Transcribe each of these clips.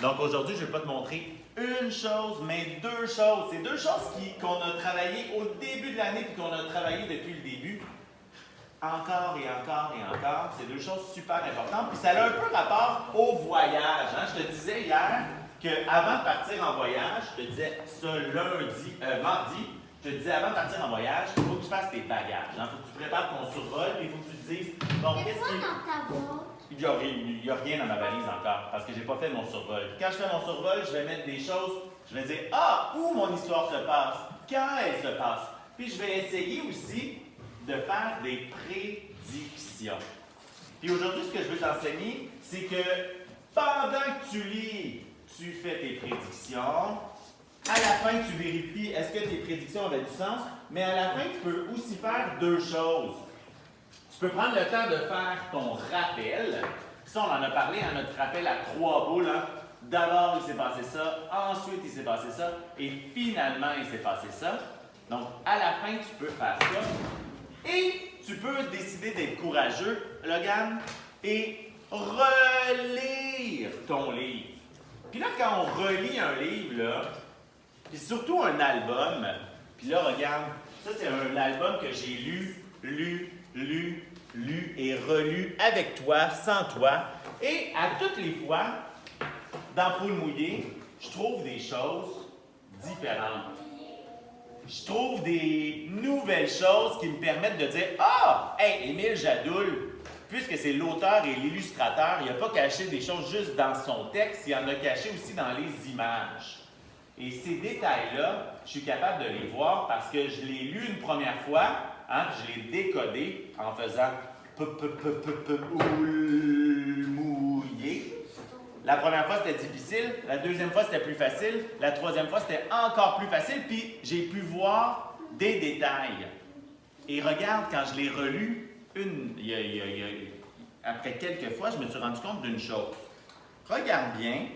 Donc aujourd'hui, je ne vais pas te montrer une chose, mais deux choses. C'est deux choses qu'on a travaillées au début de l'année et qu'on a travaillé depuis le début. Encore et encore et encore. C'est deux choses super importantes. Puis ça a un peu rapport au voyage. Hein? Je te disais hier qu'avant de partir en voyage, je te disais ça mardi, je te disais avant de partir en voyage, il faut que tu fasses tes bagages. Il faut que tu prépares ton survol et il faut que tu te dises bon, qu'est-ce qui. Dans ta boîte? Il n'y a rien dans ma valise encore parce que je n'ai pas fait mon survol. Quand je fais mon survol, je vais mettre des choses, je vais dire où mon histoire se passe, quand elle se passe. Puis je vais essayer aussi de faire des prédictions. Puis aujourd'hui, ce que je veux t'enseigner, c'est que pendant que tu lis, tu fais tes prédictions. À la fin, tu vérifies est-ce que tes prédictions avaient du sens, mais à la fin, tu peux aussi faire deux choses. Tu peux prendre le temps de faire ton rappel. Ça, on en a parlé, hein, notre rappel à 3 boules. Hein. D'abord, il s'est passé ça, ensuite, il s'est passé ça, et finalement, il s'est passé ça. Donc, à la fin, tu peux faire ça. Et tu peux décider d'être courageux, Logan, et relire ton livre. Puis là, quand on relit un livre, là, puis surtout un album, puis là, regarde, ça, c'est un album que j'ai lu et relu avec toi, sans toi. Et à toutes les fois, dans Poule mouillée, je trouve des choses différentes. Je trouve des nouvelles choses qui me permettent de dire hey, Émile Jadoul, puisque c'est l'auteur et l'illustrateur, il n'a pas caché des choses juste dans son texte, il en a caché aussi dans les images. Et ces détails-là, je suis capable de les voir parce que je l'ai lu une première fois, hein, je l'ai décodé en faisant Poule mouillée. La première fois, c'était difficile. La deuxième fois, c'était plus facile. La troisième fois, c'était encore plus facile. Puis, j'ai pu voir des détails. Et regarde, quand je l'ai relu, après quelques fois, je me suis rendu compte d'une chose. Regarde bien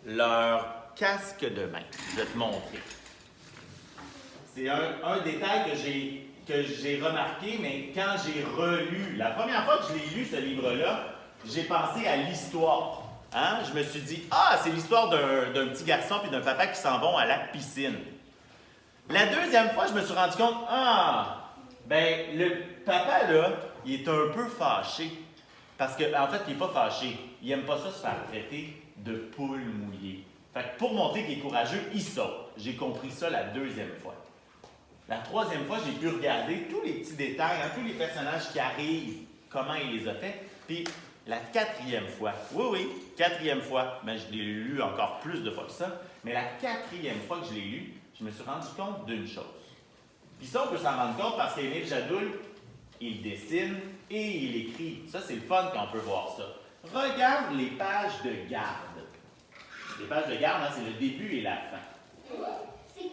leur casque de main. Je vais te montrer. C'est un détail que j'ai remarqué, mais quand j'ai relu, la première fois que je l'ai lu, ce livre-là, j'ai pensé à l'histoire. Hein? Je me suis dit, c'est l'histoire d'un petit garçon et d'un papa qui s'en vont à la piscine. La deuxième fois, je me suis rendu compte, le papa, là, il est un peu fâché. Parce qu'en fait, il n'est pas fâché. Il n'aime pas ça se faire traiter de poule mouillée. Fait que pour montrer qu'il est courageux, il saute. J'ai compris ça la deuxième fois. La troisième fois, j'ai pu regarder tous les petits détails, hein, tous les personnages qui arrivent, comment il les a faits. Puis la quatrième fois, quatrième fois, mais je l'ai lu encore plus de fois que ça, mais la quatrième fois que je l'ai lu, je me suis rendu compte d'une chose. Puis ça, on peut s'en rendre compte parce qu'Émile Jadoul, il dessine et il écrit. Ça, c'est le fun quand on peut voir ça. Regarde les pages de garde. Les pages de garde, hein, c'est le début et la fin. C'est les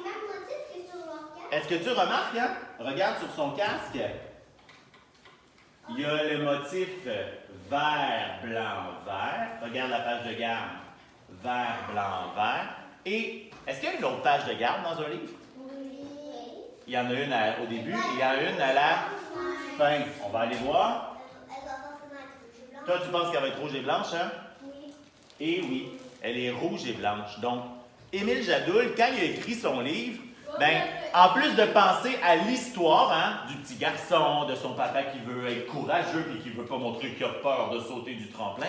mêmes motifs que sur leur casque. Est-ce que tu remarques, hein? Regarde sur son casque. Il y a le motif vert, blanc, vert. Regarde la page de garde. Vert, blanc, vert. Et est-ce qu'il y a une autre page de garde dans un livre? Oui. Il y en a une au début et il y en a une à la fin. On va aller voir. Elle va forcément être rouge et blanche. Toi, tu penses qu'elle va être rouge et blanche, hein? Oui. Et oui, elle est rouge et blanche. Donc, Émile Jadoul, quand il a écrit son livre, en plus de penser à l'histoire, hein, du petit garçon, de son papa qui veut être courageux et qui ne veut pas montrer qu'il a peur de sauter du tremplin,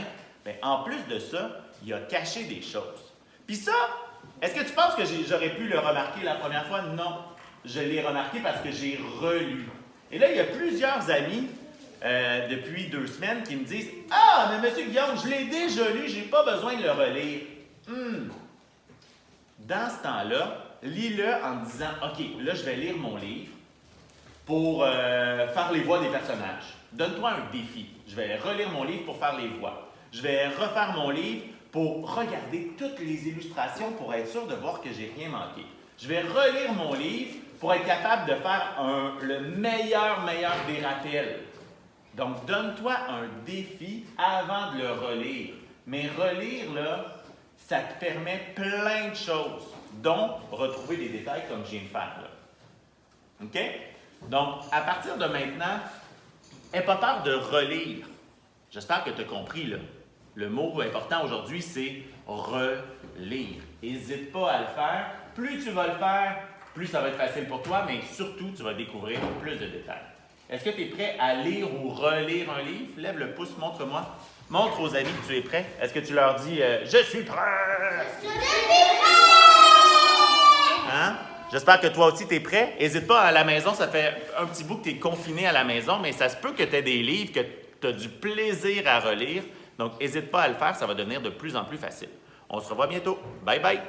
en plus de ça, il a caché des choses. Puis ça, est-ce que tu penses que j'aurais pu le remarquer la première fois? Non. Je l'ai remarqué parce que j'ai relu. Et là, il y a plusieurs amis, depuis 2 semaines, qui me disent « mais M. Guillaume, je l'ai déjà lu, je n'ai pas besoin de le relire. Dans ce temps-là, lis-le en disant « OK, là, je vais lire mon livre pour faire les voix des personnages. Donne-toi un défi. Je vais relire mon livre pour faire les voix. Je vais refaire mon livre pour regarder toutes les illustrations pour être sûr de voir que j'ai rien manqué. Je vais relire mon livre pour être capable de faire le meilleur des rappels. Donc, donne-toi un défi avant de le relire. Mais relire, là, ça te permet plein de choses, dont retrouver des détails comme je viens de faire là. OK? Donc, à partir de maintenant, n'aie pas peur de relire. J'espère que tu as compris, là. Le mot important aujourd'hui, c'est relire. N'hésite pas à le faire. Plus tu vas le faire, plus ça va être facile pour toi, mais surtout, tu vas découvrir plus de détails. Est-ce que tu es prêt à lire ou relire un livre? Lève le pouce, montre-moi. Montre aux amis que tu es prêt. Est-ce que tu leur dis « Je suis prêt! » Hein? J'espère que toi aussi, tu es prêt. N'hésite pas à la maison, ça fait un petit bout que tu es confiné à la maison, mais ça se peut que tu aies des livres, que tu as du plaisir à relire. Donc, n'hésite pas à le faire, ça va devenir de plus en plus facile. On se revoit bientôt. Bye bye!